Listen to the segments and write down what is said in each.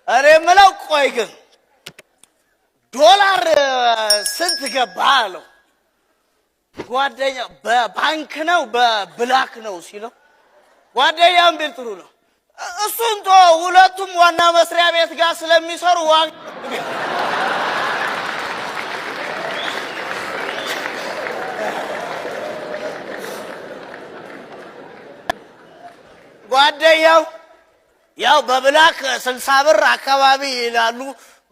እኔ የምለው ቆይ ግን ዶላር ስንት ገባ አለው። ጓደኛ በባንክ ነው በብላክ ነው ሲለው ጓደኛም ቢል ጥሩ ነው እሱን ቶ ሁለቱም ዋና መስሪያ ቤት ጋር ስለሚሰሩ ጓደኛው ያው በብላክ 60 ብር አካባቢ ይላሉ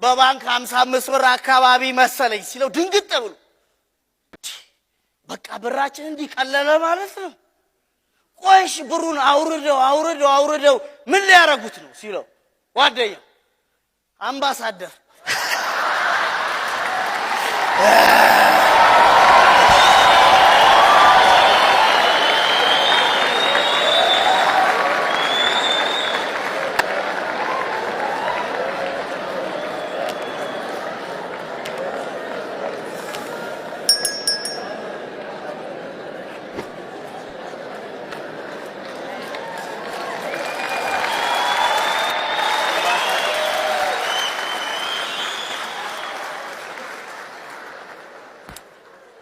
በባንክ 55 ብር አካባቢ መሰለኝ ሲለው ድንግጥ ብሎ በቃ ብራችን እንዲቀለለ ማለት ነው። ቆይሽ ብሩን አውርደው ምን ሊያረጉት ነው ሲለው ጓደኛው አምባሳደር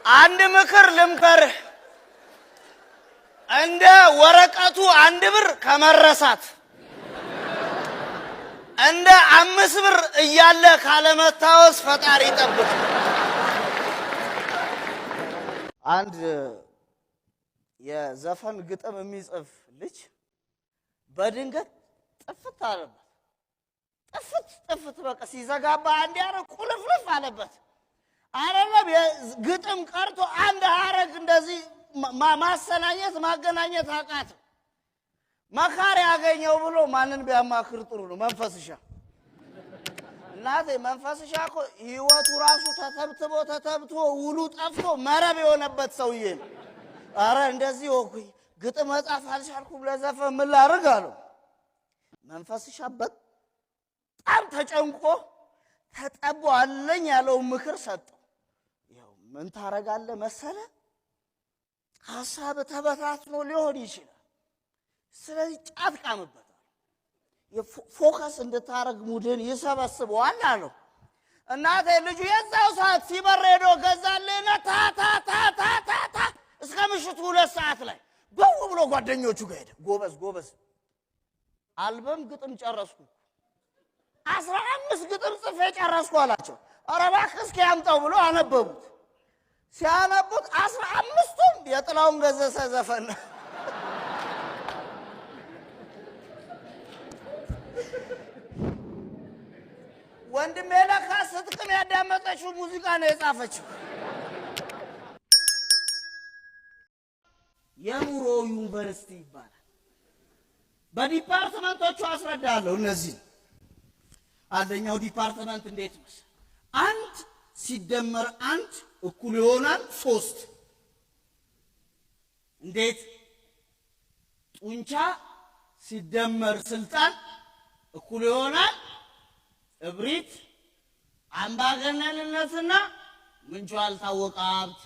አንድ ምክር ልምከርህ እንደ ወረቀቱ 1 ብር ከመረሳት እንደ 5 ብር እያለ ካለመታወስ ፈጣሪ ይጠብቅ። አንድ የዘፈን ግጥም የሚጽፍ ልጅ በድንገት ጥፍት አለበት። ጥፍት በቃ ሲዘጋባ አንድ ያረ ቁልፍልፍ አለበት። አረብ ግጥም ቀርቶ አንድ ሐረግ እንደዚህ ማገናኘት አቃተው። መካሪ ያገኘው ብሎ ማንን ቢያማክር ጥሩ ነው? መንፈስሻ እናቴ መንፈስሻ እኮ ህይወቱ ራሱ ተተብትቦ ውሉ ጠፍቶ መረብ የሆነበት ሰውዬ ነው። አረ እንደዚህ ወኩኝ ግጥም መጻፍ አልቻልኩም ለዘፈን ምን ላድርግ አለው። መንፈስሻ በጣም ተጨንቆ ተጠቦ አለኝ ያለው ምክር ሰጠው። ያው ምን ታረጋለህ መሰለ ሐሳብ ተበታትኖ ሊሆን ይችላል። ስለዚህ ጫት ቃምበታል። የፎከስ እንድታረግ ሙድን ይሰበስበዋል አለው። እናቴ ልጁ የዛው ሰዓት ሲበር ሄዶ ገዛልና ታ እስከ ምሽቱ 2 ሰዓት ላይ በው ብሎ ጓደኞቹ ጋር ሄደ። ጎበዝ አልበም ግጥም ጨረስኩ 15 ግጥም ጽፌ ጨረስኩ አላቸው። ኧረ እባክህ እስኪ ያምጣው ብሎ አነበቡት። ሲያነቡት 15ቱም የጥላውን ገሰሰ ዘፈን። ወንድሜ ለካ ስትቅም ያዳመጠችው ሙዚቃ ነው የጻፈችው። የኑሮ ዩኒቨርሲቲ ይባላል። በዲፓርትመንቶቹ አስረዳለሁ። እነዚህ አንደኛው ዲፓርትመንት እንዴት ነው? 1 ሲደመር 1 እኩል ይሆናል 3። እንዴት? ጡንቻ ሲደመር ስልጣን እኩል ይሆናል እብሪት፣ አምባገነንነትና ምንጩ ያልታወቀ ሀብት።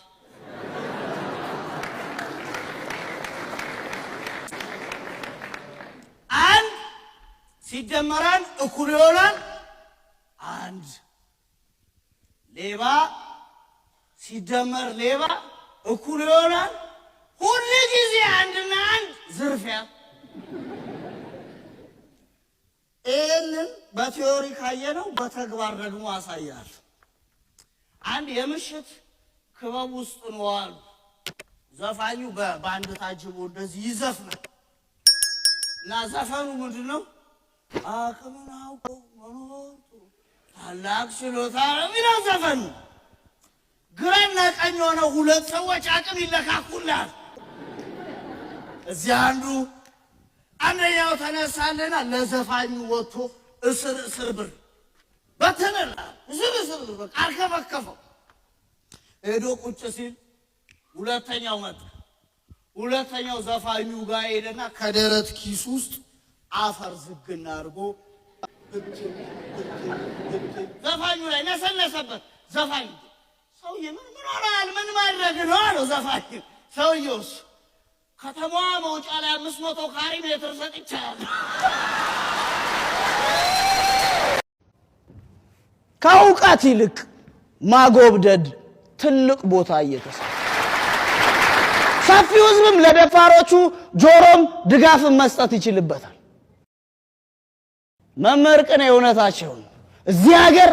አንድ ሲደመር 1 እኩል ይሆናል 1። ሌባ ሲደመር ሌባ እኩል ይሆናል ሁሉ ጊዜ 1 እና 1 ዝርፊያ። ይህንን በቲዮሪ ካየነው በተግባር ደግሞ አሳያለሁ። አንድ የምሽት ክበብ ውስጥ ነው አሉ። ዘፋኙ በባንድ ታጅቦ እንደዚህ ይዘፍናል እና ዘፈኑ ምንድነው? አቅምን አውቆ መኖር ታላቅ ችሎታ ነው ዘፈኑ። ግራና ቀኝ ሆነው 2 ሰዎች አቅም ይለካኩላል። እዚያ አንደኛው ተነሳለና ለዘፋኙ ወጥቶ እስር ብር በተነላ እስር በቃ አርከፈከፈው። ሄዶ ቁጭ ሲል ሁለተኛው መጣ። ሁለተኛው ዘፋኙ ጋር ሄደና ከደረት ኪስ ውስጥ አፈር ዝግና አድርጎ ዘፋኙ ላይ ነሰነሰበት። ዘፋኙ ሰውዬ ምን ሆነሃል? ምን ማድረግ ነው አለው ዘፋኙ። ሰውዬውስ ከተማዋ መውጫ ላይ 500 ካሬ ሜትር ሰጥቻለሁ። ከእውቀት ይልቅ ማጎብደድ ትልቅ ቦታ እየተሰጠ ሰፊው ህዝብም ለደፋሮቹ ጆሮም ድጋፍም መስጠት ይችልበታል። መምህር ቅኔ እውነታቸው እዚህ ሀገር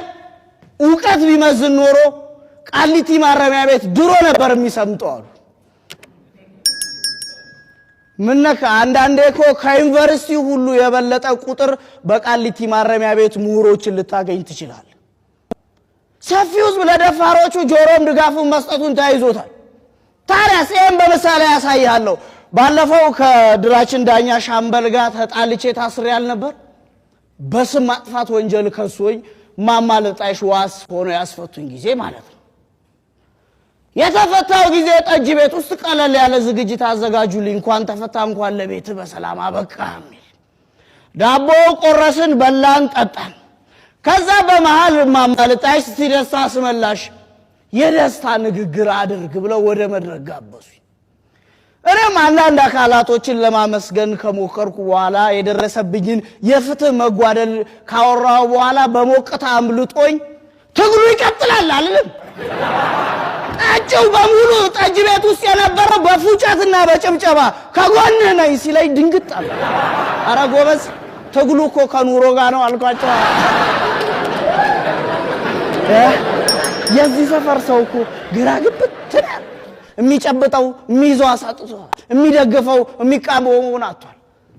ዕውቀት ቢመዝን ኖሮ ቃሊቲ ማረሚያ ቤት ድሮ ነበር የሚሰምጠው አሉ። ምነካ አንዳንዴ እኮ ከዩኒቨርሲቲ ሁሉ የበለጠ ቁጥር በቃሊቲ ማረሚያ ቤት ምሁሮችን ልታገኝ ትችላል። ሰፊው ህዝብ ለደፋሮቹ ጆሮም ድጋፍም መስጠቱን ተያይዞታል። ታዲያስ ይሄን በምሳሌ ያሳያለሁ። ባለፈው ከድራችን ዳኛ ሻምበል ጋር ተጣልቼ ታስሬያል ነበር። በስም ማጥፋት ወንጀል ከሶኝ ማማለጣሽ ዋስ ሆኖ ያስፈቱኝ ጊዜ ማለት ነው። የተፈታው ጊዜ ጠጅ ቤት ውስጥ ቀለል ያለ ዝግጅት አዘጋጁልኝ፣ እንኳን ተፈታ እንኳን ለቤት በሰላም አበቃ የሚል ዳቦ ቆረስን፣ በላን፣ ጠጣን። ከዛ በመሃል ማማለጣሽ ሲደስታ አስመላሽ የደስታ ንግግር አድርግ ብለው ወደ መድረክ ጋበዙኝ። እኔም አንዳንድ አካላቶችን ለማመስገን ከሞከርኩ በኋላ የደረሰብኝን የፍትህ መጓደል ካወራው በኋላ በሞቅታ አምልጦኝ ትግሉ ይቀጥላል አልልም። ጠጪው በሙሉ ጠጅ ቤት ውስጥ የነበረው በፉጨትና በጭብጨባ ከጎንህ ነኝ ሲለኝ ድንግጥ አለ። ኧረ ጎበዝ ትግሉ እኮ ከኑሮ ጋር ነው አልኳቸው። የዚህ ሰፈር ሰው እኮ ግራ ግብት ነው። የሚጨብጠው የሚይዘው አሳጥቷል፣ የሚደግፈው የሚቃወመው አጥቷል።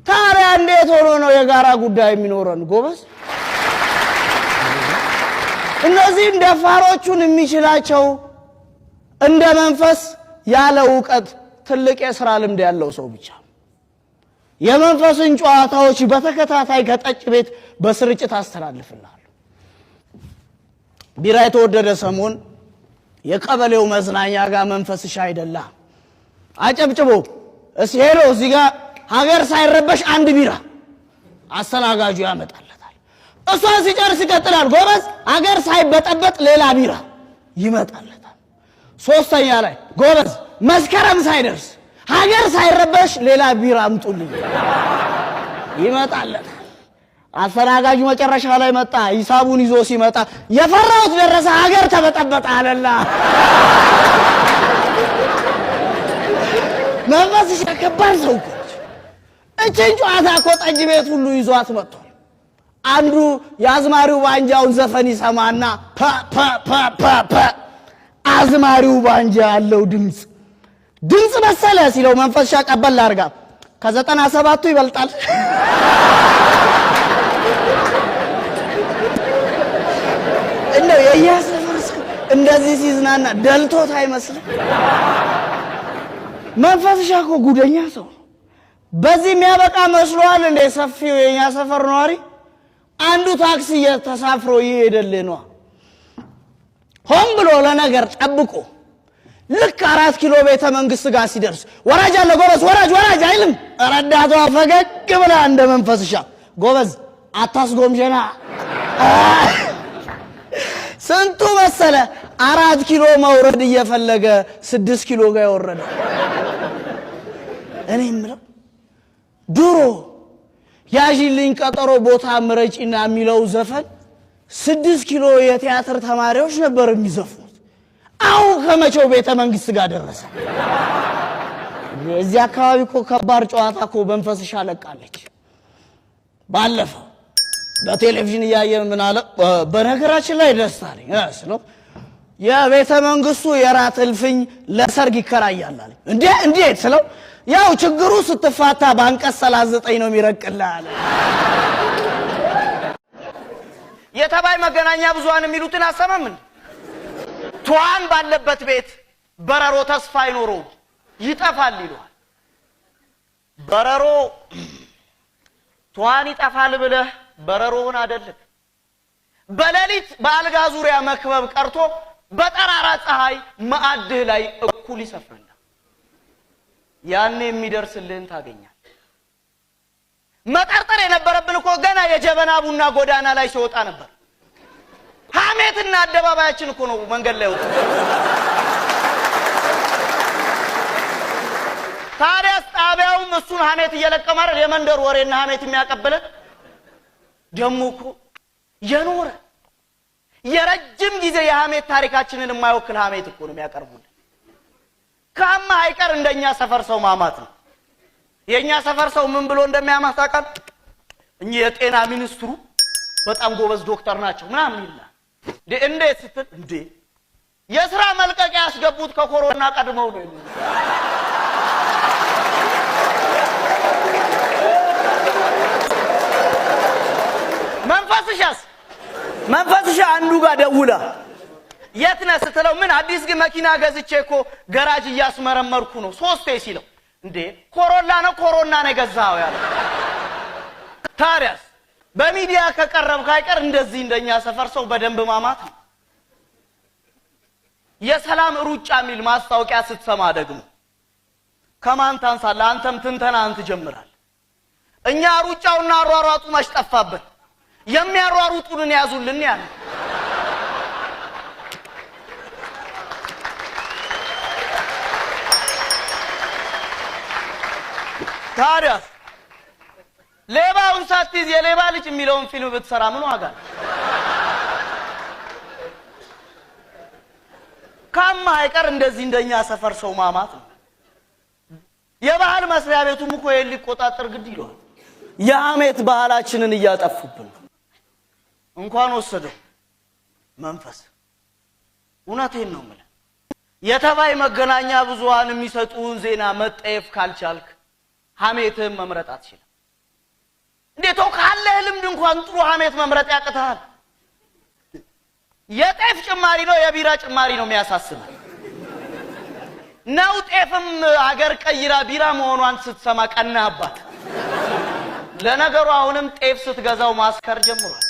ታዲያ እንዴት ሆኖ ነው የጋራ ጉዳይ የሚኖረን ጎበዝ? እነዚህ ደፋሮቹን የሚችላቸው እንደ መንፈስ ያለ ዕውቀት ትልቅ የሥራ ልምድ ያለው ሰው ብቻ። የመንፈስን ጨዋታዎች በተከታታይ ከጠጭ ቤት በስርጭት አስተላልፍልሃለሁ። ቢራ የተወደደ ሰሞን የቀበሌው መዝናኛ ጋር መንፈስሽ አይደላ አጨብጭቦ እስሄዶ እዚህ ጋር ሀገር ሳይረበሽ አንድ ቢራ አስተናጋጁ ያመጣለታል። እሷን ሲጨርስ ይቀጥላል። ጎበዝ ሀገር ሳይበጠበጥ ሌላ ቢራ ይመጣለታል። ሶስተኛ ላይ ጎበዝ መስከረም ሳይደርስ ሀገር ሳይረበሽ ሌላ ቢራ አምጡልኝ ይመጣለታል። አስተናጋጁ መጨረሻ ላይ መጣ። ሂሳቡን ይዞ ሲመጣ የፈራውት ደረሰ፣ ሀገር ተበጠበጠ አለላ። መንፈስሽ ከባድ ሰው እኮ እቺን ጨዋታ እኮ ጠጅ ቤት ሁሉ ይዟት መጥቷል። አንዱ የአዝማሪው ባንጃውን ዘፈን ይሰማና ፓ ፓ ፓ ፓ ፓ አዝማሪው ባንጃ ያለው ድምጽ መሰለ ሲለው መንፈስሽ ቀበል አርጋ ከ97ቱ ይበልጣል። እንደው የያሰፈር እንደዚህ ሲዝናና ደልቶት አይመስልም? መንፈስሽ እኮ ጉደኛ ሰው። በዚህ የሚያበቃ መስሏል እንደ ሰፊው የኛ ሰፈር ነዋሪ አንዱ ታክሲ ተሳፍሮ ይሄደልህ ነው ሆን ብሎ ለነገር ጠብቆ ልክ 4 ኪሎ ቤተ መንግስት ጋር ሲደርስ ወራጅ አለ ጎበዝ ወራጅ አይልም። ረዳቷ ፈገግ ብላ እንደ መንፈስሻ ጎበዝ አታስጎምጀና ስንቱ መሰለ 4 ኪሎ መውረድ እየፈለገ 6 ኪሎ ጋር ይወረደ። እኔ ምለው ድሮ ያጂልኝ ቀጠሮ ቦታ ምረጪና የሚለው ዘፈን 6 ኪሎ የቲያትር ተማሪዎች ነበር የሚዘፍኑት። አሁን ከመቼው ቤተ መንግስት ጋር ደረሰ? እዚህ አካባቢ እኮ ከባድ ጨዋታ እኮ መንፈስሽ አለቃለች። ባለፈው በቴሌቪዥን ያየን ምን አለ? በነገራችን ላይ ደስታለኝ ስለው የቤተ መንግስቱ የራት እልፍኝ ለሰርግ ይከራያል አለ። እንዴት ስለው ያው ችግሩ ስትፋታ ባንቀስ 39 ነው የሚረቅልህ አለ። የተባይ መገናኛ ብዙሃን የሚሉትን አሰማምን። ቷን ባለበት ቤት በረሮ ተስፋ አይኖረው ይጠፋል ይሏል። በረሮ ቷን ይጠፋል ብለህ በረሮውን አይደለም በሌሊት በአልጋ ዙሪያ መክበብ ቀርቶ በጠራራ ፀሐይ ማዕድህ ላይ እኩል ይሰፍራል። ያኔ የሚደርስልህን ታገኛለህ። መጠርጠር የነበረብን እኮ ገና የጀበና ቡና ጎዳና ላይ ሲወጣ ነበር። ሐሜትና አደባባያችን እኮ ነው መንገድ ላይ ወጣ። ታዲያስ ጣቢያውም እሱን ሐሜት እየለቀመ አይደል የመንደር ወሬና ሐሜት የሚያቀብለን? ደሞ እኮ የኖረ የረጅም ጊዜ የሐሜት ታሪካችንን የማይወክል ሐሜት እኮ ነው የሚያቀርቡልን። ካማ አይቀር እንደኛ ሰፈር ሰው ማማት ነው። የኛ ሰፈር ሰው ምን ብሎ እንደሚያማት ታውቃለህ? እኚህ የጤና ሚኒስትሩ በጣም ጎበዝ ዶክተር ናቸው ምናምን ይላል። እንዴት ስትል እንዴ የሥራ መልቀቂያ ያስገቡት ከኮሮና ቀድመው ነው ይላል። መንፈስሻ አንዱ ጋር ደውላ የት ነህ ስትለው ምን አዲስ ግን መኪና ገዝቼ እኮ ገራጅ እያስመረመርኩ ነው 3 ሲለው እንዴ ኮሮና ነው የገዛው ያለው። ታዲያስ በሚዲያ ከቀረብክ አይቀር እንደዚህ እንደኛ ሰፈር ሰው በደንብ ማማት ነው። የሰላም ሩጫ የሚል ማስታወቂያ ስትሰማ ደግሞ ከማን ታንሳለህ? አንተም ትንተናን ትጀምራለህ። እኛ ሩጫውና አሯሯጡ ማሽጠፋብን የሚያሯሩጡን ያዙልን ያለ ታዲያ ሌባውን ሳትይዝ የሌባ ልጅ የሚለውን ፊልም ብትሰራ ምን ዋጋ? ካማ አይቀር እንደዚህ እንደኛ ሰፈር ሰው ማማት ነው። የባህል መስሪያ ቤቱም እኮ ሊቆጣጠር ግድ ይሏል። የሐሜት ባህላችንን እያጠፉብን እንኳን ወሰደው መንፈስ። እውነቴን ነው የምልህ። የተባይ መገናኛ ብዙሃን የሚሰጡን ዜና መጠየፍ ካልቻልክ ሐሜትህን መምረጥ አትችልም። እንዴት ካለህ ልምድ እንኳን ጥሩ ሐሜት መምረጥ ያቅተሃል? የጤፍ ጭማሪ ነው የቢራ ጭማሪ ነው የሚያሳስበው? ነው ጤፍም አገር ቀይራ ቢራ መሆኗን ስትሰማ ቀናህባት። ለነገሩ አሁንም ጤፍ ስትገዛው ማስከር ጀምሯል።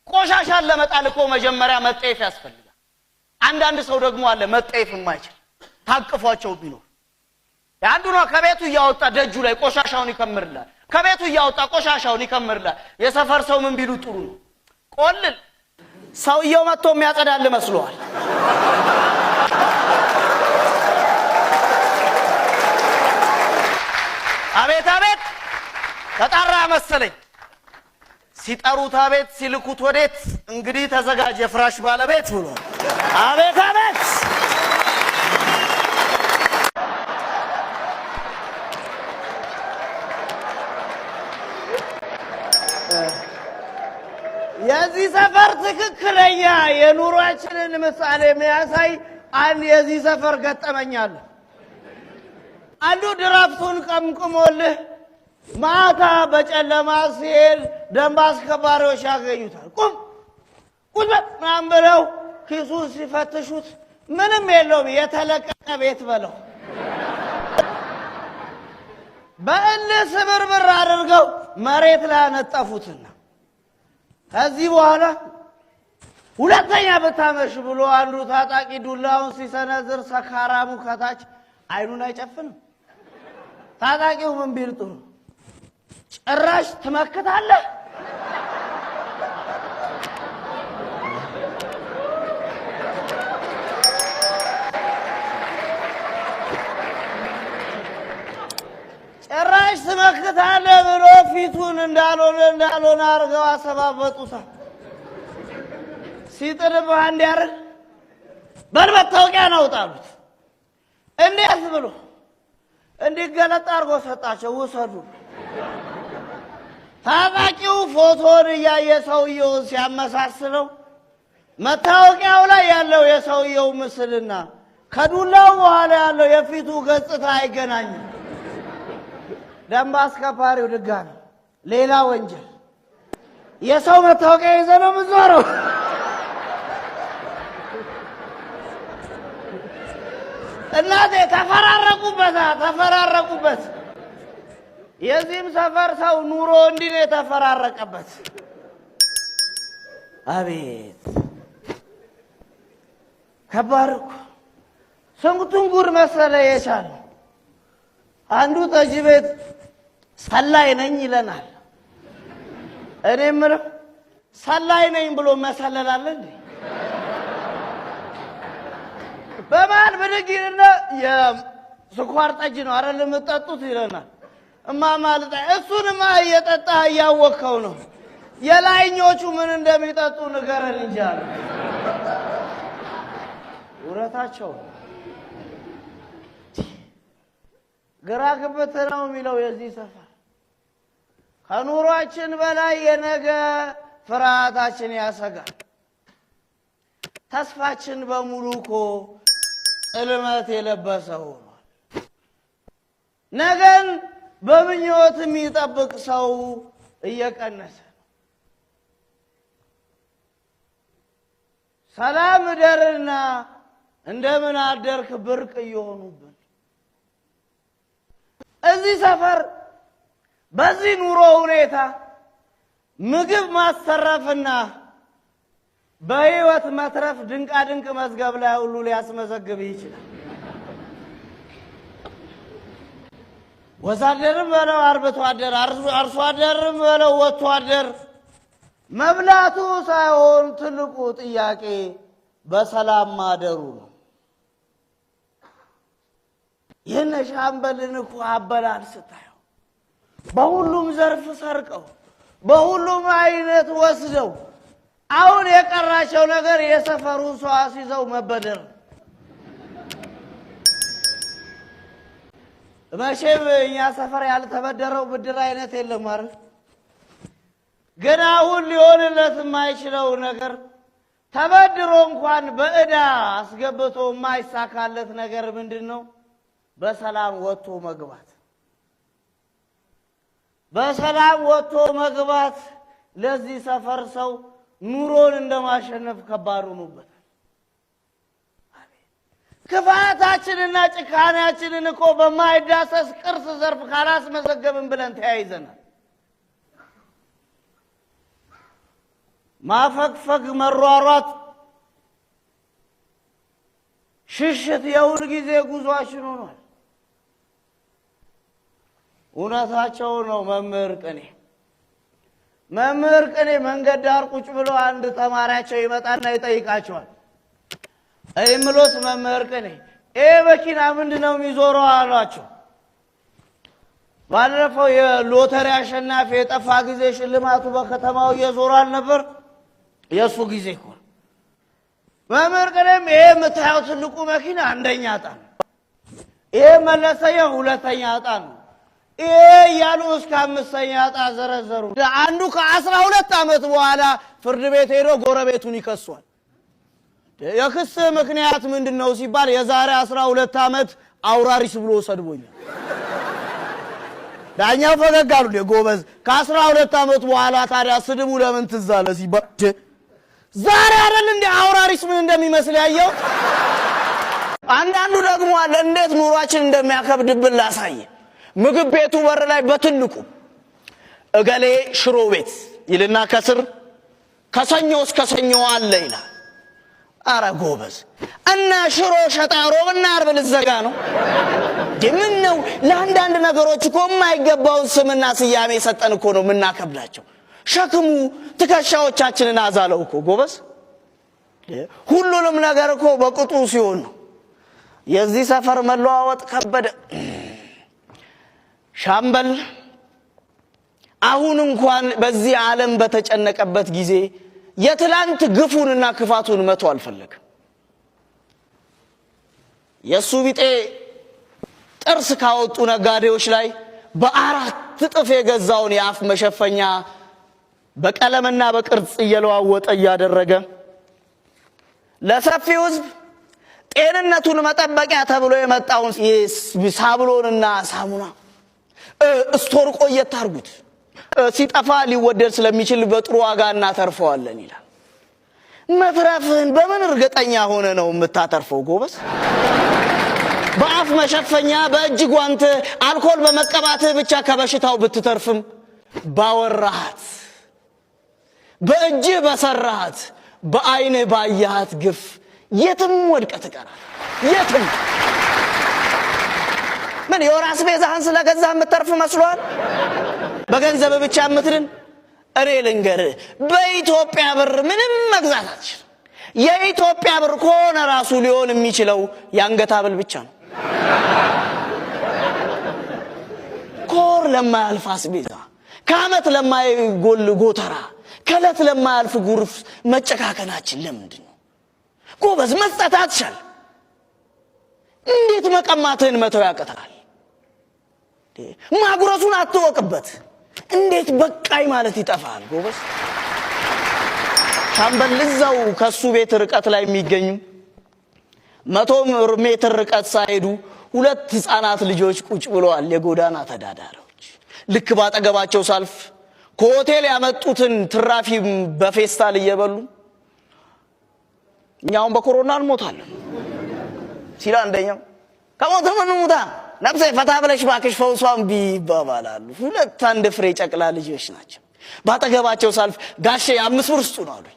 ቆሻሻን ለመጣል እኮ መጀመሪያ መጤፍ ያስፈልጋል። አንዳንድ ሰው ደግሞ አለ መጤፍ የማይችል ታቅፏቸው ቢኖር አንዱ ነው ከቤቱ እያወጣ ደጁ ላይ ቆሻሻውን ይከምርላል። ከቤቱ እያወጣ ቆሻሻውን ይከምርላል። የሰፈር ሰው ምን ቢሉ ጥሩ ነው? ቆልል ሰውየው መጥቶ የሚያጸዳል መስሏል። አቤት አቤት ተጣራ መሰለኝ። ሲጠሩት አቤት ሲልኩት ወዴት? እንግዲህ ተዘጋጅ የፍራሽ ባለቤት ብሎ አቤት አቤት። የዚህ ሰፈር ትክክለኛ የኑሯችንን ምሳሌ የሚያሳይ አንድ የዚህ ሰፈር ገጠመኛል። አንዱ ድራፍቱን ቀምቅሞልህ ማታ በጨለማ ሲሄድ ደንብ አስከባሪዎች ያገኙታል። ቁም ምናምን ብለው ኪሱን ሲፈትሹት ምንም የለውም፣ የተለቀቀ ቤት በለው። በእልህ ስብርብር አድርገው መሬት ላይ አነጠፉትና ከዚህ በኋላ ሁለተኛ ብታመሽ ብሎ አንዱ ታጣቂ ዱላውን ሲሰነዝር ሰካራሙ ከታች አይኑን አይጨፍንም። ታጣቂው ምን ቢል ጥሩ ጭራሽ ትመክታለህ? ጭራሽ ትመክታለህ ብሎ ፊቱን እንዳልሆነ አድርገው አሰባበጡታል። ሲጥልብህ አንድ ያርግ በል መታወቂያ ናውጣሉት። እንዴት ብሎ እንዲገለጥ አድርጎ ሰጣቸው። ውሰዱ። ታጣቂው ፎቶን እያየ ሰውየውን ሲያመሳስለው መታወቂያው ላይ ያለው የሰውየው ምስልና ከዱላው በኋላ ያለው የፊቱ ገጽታ አይገናኝም። ደንብ አስከባሪው ድጋሚ ሌላ ወንጀል የሰው መታወቂያ ይዘህ ነው የምትዞረው? እናቴ ተፈራረቁበት። የዚህም ሰፈር ሰው ኑሮ እንዲህ ነው የተፈራረቀበት። አቤት ከባድ እኮ ስንቱን ጉድ መሰለ የቻለው። አንዱ ጠጅ ቤት ሰላይ ነኝ ይለናል። እኔ የምለው ሰላይ ነኝ ብሎ መሰለላል እንዴ? በማን ብድግና የስኳር ጠጅ ነው አይደል የምትጠጡት ይለናል። እማማ እሱንማ እየጠጣህ እያወቅኸው ነው። የላይኞቹ ምን እንደሚጠጡ ንገረን እንጂ አለ። ውረታቸው ግራ ግብት ነው የሚለው የዚህ ሰፈር። ከኑሯችን በላይ የነገ ፍርሃታችን ያሰጋል። ተስፋችን በሙሉ እኮ ጽልመት የለበሰ ሆኗል። ነገን በምኞት የሚጠብቅ ሰው እየቀነሰ ነው። ሰላም እደርና እንደምን አደርክ ብርቅ እየሆኑብን እዚህ ሰፈር በዚህ ኑሮ ሁኔታ ምግብ ማስተረፍና በህይወት መትረፍ ድንቃ ድንቅ መዝገብ ላይ ሁሉ ሊያስመዘግብ ይችላል። ወዛደርም በለው አርብቶ አደር፣ አርሶ አደርም በለው ወጥቶ አደር መብላቱ ሳይሆን ትልቁ ጥያቄ በሰላም ማደሩ ነው። ይህን ሻምበልን እኮ አበላል ስታየው በሁሉም ዘርፍ ሰርቀው በሁሉም አይነት ወስደው አሁን የቀራቸው ነገር የሰፈሩን ሰው አስይዘው መበደር። መቼም እኛ ሰፈር ያልተበደረው ብድር አይነት የለም አይደል? ግን አሁን ሊሆንለት የማይችለው ነገር ተበድሮ እንኳን በእዳ አስገብቶ የማይሳካለት ነገር ምንድነው? በሰላም ወጥቶ መግባት። በሰላም ወጥቶ መግባት ለዚህ ሰፈር ሰው ኑሮን እንደማሸነፍ ከባድ ሆኖበታል። ክፋታችንና ጭካኔያችንን እኮ በማይዳሰስ ቅርስ ዘርፍ ካላስመዘገብን ብለን ተያይዘናል። ማፈግፈግ፣ መሯሯጥ፣ ሽሽት የሁል ጊዜ ጉዟችን ሆኗል። እውነታቸው ነው። መምህር ቅኔ መንገድ ዳር ቁጭ ብሎ አንድ ተማሪያቸው ይመጣና ይጠይቃቸዋል። ምሎት መምህር ቅኔ ይሄ መኪና ምንድነው የሚዞረው አሏቸው። ባለፈው የሎተሪ አሸናፊ የጠፋ ጊዜ ሽልማቱ በከተማው እየዞራል ነበር። የሱ ጊዜ እኮ መምህር ቅኔም ይሄ የምታየው ትልቁ መኪና አንደኛ ዕጣ ነው፣ ይሄ መለሰኛ ሁለተኛ ዕጣ ነው፣ ይሄ ያሉ እስከ አምስተኛ ዕጣ ዘረዘሩ። አንዱ ከ12 ዓመት በኋላ ፍርድ ቤት ሄዶ ጎረቤቱን ይከሷል። የክስ ምክንያት ምንድነው ሲባል የዛሬ 12 ዓመት አውራሪስ ብሎ ሰድቦኛል። ዳኛው ፈገግ አሉ። ጎበዝ ከ12 ዓመት በኋላ ታዲያ ስድቡ ለምን ትዝ አለ ሲባል ዛሬ አይደል እንዴ አውራሪስ ምን እንደሚመስል ያየው። አንዳንዱ ደግሞ አለ እንዴት ኑሯችን እንደሚያከብድብን ላሳየ። ምግብ ቤቱ በር ላይ በትልቁ እገሌ ሽሮ ቤት ይልና ከስር ከሰኞ እስከ ሰኞ አለ ይላል። አረ ጎበዝ እና ሽሮ ሸጣ ሮብና ዓርብ ልዘጋ ነው? ምን ነው ለአንዳንድ ነገሮች እኮ የማይገባውን ስምና ስያሜ ሰጠን እኮ ነው የምናከብዳቸው። ሸክሙ ትከሻዎቻችንን አዛለው እኮ ጎበዝ። ሁሉንም ነገር እኮ በቅጡ ሲሆን ነው። የዚህ ሰፈር መለዋወጥ ከበደ። ሻምበል አሁን እንኳን በዚህ ዓለም በተጨነቀበት ጊዜ የትላንት ግፉንና ክፋቱን መቶ አልፈለገም። የሱ ቢጤ ጥርስ ካወጡ ነጋዴዎች ላይ በ4 እጥፍ የገዛውን የአፍ መሸፈኛ በቀለምና በቅርጽ እየለዋወጠ እያደረገ ለሰፊው ሕዝብ ጤንነቱን መጠበቂያ ተብሎ የመጣውን ሳብሎንና ሳሙና ስቶር ቆየት አድርጉት፣ ሲጠፋ ሊወደድ ስለሚችል በጥሩ ዋጋ እናተርፈዋለን ይላል። መትረፍን በምን እርግጠኛ ሆነ ነው የምታተርፈው ጎበዝ? በአፍ መሸፈኛ በእጅ ጓንት አልኮል በመቀባት ብቻ ከበሽታው ብትተርፍም ባወራሃት በእጅ በሰራሃት በአይን ባያሃት ግፍ የትም ወድቀ ትቀራል። የትም ምን የወራስ ቤዛህን ስለገዛ የምትተርፍ መስሏል? በገንዘብ ብቻ የምትድን? እኔ ልንገር በኢትዮጵያ ብር ምንም መግዛት አትችልም። የኢትዮጵያ ብር ከሆነ ራሱ ሊሆን የሚችለው የአንገት ሐብል ብቻ ነው። ኮር ለማያልፍ አስቤዛ፣ ከዓመት ለማይጎል ጎተራ፣ ከለት ለማያልፍ ጉርፍ መጨካከናችን ለምንድነው? ጎበዝ መስጠት አትችል። እንዴት መቀማትህን መተው ያቀታል? ማጉረሱን አትወቅበት። እንዴት በቃይ ማለት ይጠፋል? ጎበዝ ሻምበል እዛው ከሱ ቤት ርቀት ላይ የሚገኙ 100 ሜትር ርቀት ሳይሄዱ 2 ህፃናት ልጆች ቁጭ ብለዋል። የጎዳና ተዳዳሪዎች ልክ ባጠገባቸው ሳልፍ ከሆቴል ያመጡትን ትራፊ በፌስታል እየበሉ እኛውን በኮሮና እንሞታለን ሲል አንደኛው ከሞተ ምን ሙታ ነፍሴ ፈታ ብለሽ ባክሽ ፈውሷን ቢባባላሉ። 2 አንድ ፍሬ ጨቅላ ልጆች ናቸው። ባጠገባቸው ሳልፍ ጋሼ 5 ብር ስጡ ነው አሉኝ።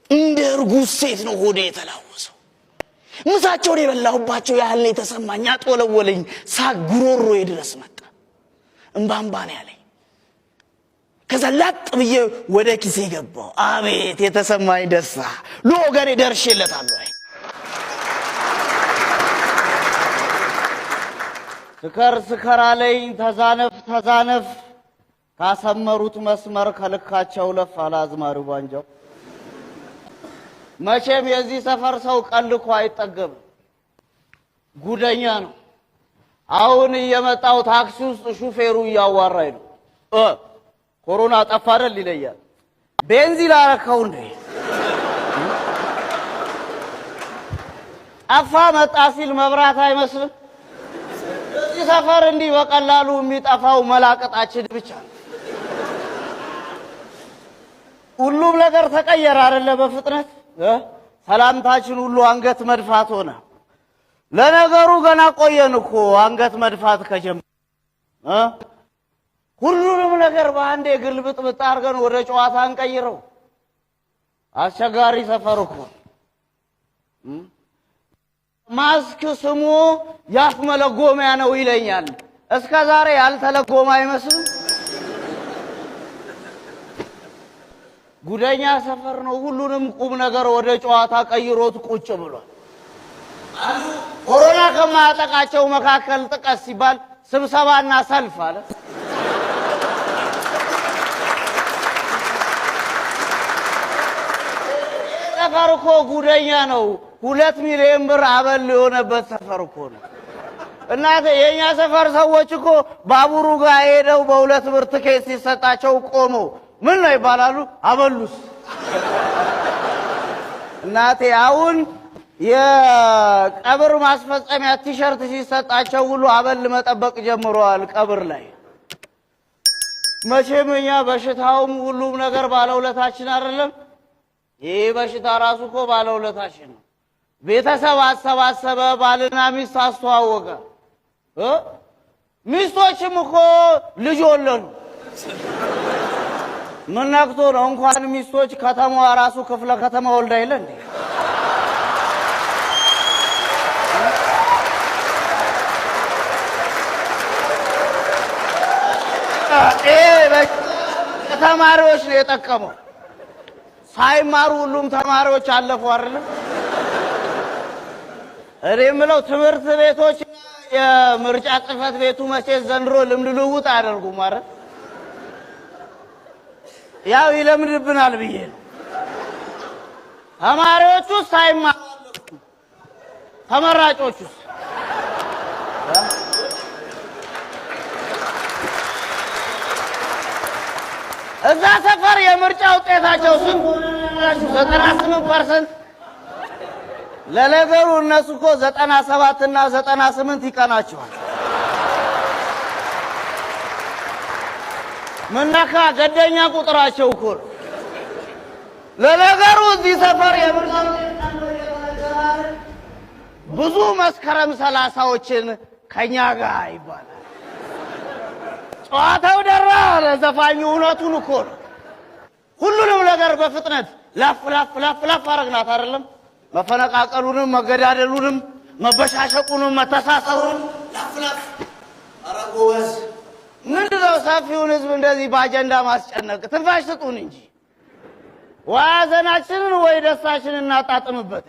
እንደ እርጉዝ ሴት ነው ሆዴ የተላወሰው። ምሳቸውን የበላሁባቸው ያህል ነው የተሰማኝ። አጦለወለኝ። ሳቅ ጉሮሮዬ ድረስ መጣ። እንባንባ ነው ያለኝ። ከዛ ላጥ ብዬ ወደ ኪሴ ገባሁ። አቤት የተሰማኝ ደስታ! ለወገኔ ደርሼለታለሁ። ስከር ስከር አለኝ ተዛነፍ ተዛነፍ ካሰመሩት መስመር ከልካቸው ለፍ አላዝማሪው ባንጃው። መቼም የዚህ ሰፈር ሰው ቀልኮ አይጠገብም። ጉደኛ ነው። አሁን እየመጣው ታክሲ ውስጥ ሹፌሩ እያዋራኝ ነው። ኮሮና ጠፋ አይደል ይለኛል። ቤንዚን አረከው እንዴ? ጠፋ መጣ ሲል መብራት አይመስልም። እዚህ ሰፈር እንዲህ በቀላሉ የሚጠፋው መላቀጣችን ብቻ ነው። ሁሉም ነገር ተቀየረ አይደለ በፍጥነት። ሰላምታችን ሁሉ አንገት መድፋት ሆነ። ለነገሩ ገና ቆየን እኮ አንገት መድፋት ከጀመረ። ሁሉንም ነገር በአንዴ ግልብጥብጥ አድርገን ወደ ጨዋታ እንቀይረው። አስቸጋሪ ሰፈር እኮ። ማስክ ስሙ ያፍ መለጎሚያ ነው ይለኛል። እስከ ዛሬ ያልተለጎመ አይመስልም። ጉደኛ ሰፈር ነው። ሁሉንም ቁም ነገር ወደ ጨዋታ ቀይሮት ቁጭ ብሏል። ኮሮና ከማያጠቃቸው መካከል ጥቀስ ሲባል ስብሰባና ሰልፍ አለ። ሰፈር እኮ ጉደኛ ነው። 2 ሚሊዮን ብር አበል የሆነበት ሰፈር እኮ ነው። እናቴ የኛ ሰፈር ሰዎች እኮ ባቡሩ ጋር ሄደው በ2 ብር ትኬት ሲሰጣቸው ቆሞ ምን ነው ይባላሉ? አበሉስ። እናቴ አሁን የቀብር ማስፈጸሚያ ቲሸርት ሲሰጣቸው ሁሉ አበል መጠበቅ ጀምረዋል ቀብር ላይ። መቼም እኛ በሽታውም ሁሉም ነገር ባለውለታችን አይደለም። ይሄ በሽታ ራሱ እኮ ባለውለታችን ነው። ቤተሰብ አሰባሰበ፣ ባልና ሚስት አስተዋወቀ። ሚስቶችም እኮ ልጅ ወለዱ። ምን ነክቶ ነው? እንኳን ሚስቶች ከተማዋ ራሱ ክፍለ ከተማ ወልዳ የለ እንዴ? ተማሪዎች ነው የጠቀመው። ሳይማሩ ሁሉም ተማሪዎች አለፉ አይደል? እኔ የምለው ትምህርት ቤቶች የምርጫ ጽሕፈት ቤቱ መቼ ዘንድሮ ልምድ ልውውጥ አያደርጉም አይደል? ያው ይለምድብናል ብዬ ነው። ተማሪዎቹ ሳይማሩ ተመራጮቹ እዛ ሰፈር የምርጫ ውጤታቸው ስንት ሆነ? 98%። ለነገሩ እነሱ እኮ 97 እና 98 ይቀናቸዋል። ምነካ ገደኛ ቁጥራቸው እኮ ነው። ለነገሩ እዚህ ሰፈር የምርጫ ብዙ መስከረም 30ዎችን ከኛ ጋር ይባላል። ጨዋታው ደራ ለዘፋኙ እውነቱን እኮ ነው። ሁሉንም ነገር በፍጥነት ላፍ ላፍ ላፍ ላፍ አረግናት አይደለም? መፈነቃቀሉንም መገዳደሉንም መበሻሸቁንም መተሳሰሩንም ላፍ ላፍ አረጎስ። ምንድነው ሰፊውን ህዝብ እንደዚህ በአጀንዳ ማስጨነቅ? ትንፋሽ ስጡን እንጂ ወይ ሐዘናችንን ወይ ደስታችንን እናጣጥምበት።